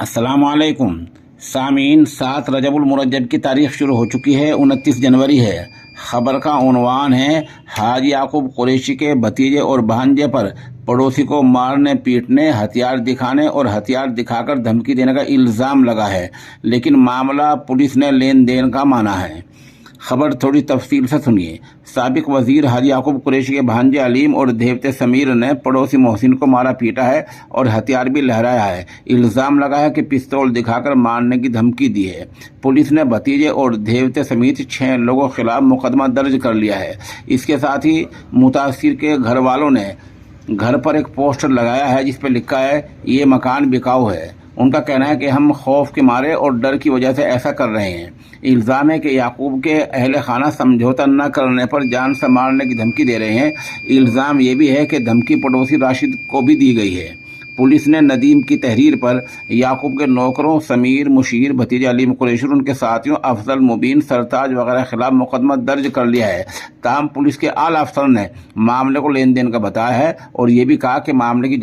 अस्सलाम वालेकुम सामीन। 7 रजबुल मुरज्जब की तारीख शुरू हो चुकी है। 29 जनवरी है। खबर का उन्वान है, हाजी याकूब कुरैशी के भतीजे और भांजे पर पड़ोसी को मारने पीटने, हथियार दिखाने और हथियार दिखाकर धमकी देने का इल्ज़ाम लगा है, लेकिन मामला पुलिस ने लेन देन का माना है। खबर थोड़ी तफसील से सुनिए। साबिक वजीर हाजी याकूब कुरैशी के भांजे अलीम और देवते समीर ने पड़ोसी मोहसिन को मारा पीटा है और हथियार भी लहराया है। इल्ज़ाम लगा है कि पिस्तौल दिखाकर मारने की धमकी दी है। पुलिस ने भतीजे और देवते समेत 6 लोगों के खिलाफ मुकदमा दर्ज कर लिया है। इसके साथ ही मुतासिर के घर वालों ने घर पर एक पोस्टर लगाया है जिस पर लिखा है, ये मकान बिकाऊ है। उनका कहना है कि हम खौफ के मारे और डर की वजह से ऐसा कर रहे हैं। इल्ज़ाम है कि याकूब के अहले खाना समझौता न करने पर जान से मारने की धमकी दे रहे हैं। इल्ज़ाम ये भी है कि धमकी पड़ोसी राशिद को भी दी गई है। पुलिस ने नदीम की तहरीर पर याकूब के नौकरों समीर, मुशीर, भतीजे अलीम कुरैशी और उनके साथियों अफजल, मुबीन, सरताज वगैरह के खिलाफ मुकदमा दर्ज कर लिया है। ताहम पुलिस के आला अफसर ने मामले को लेन देन का बताया है और ये भी कहा कि मामले की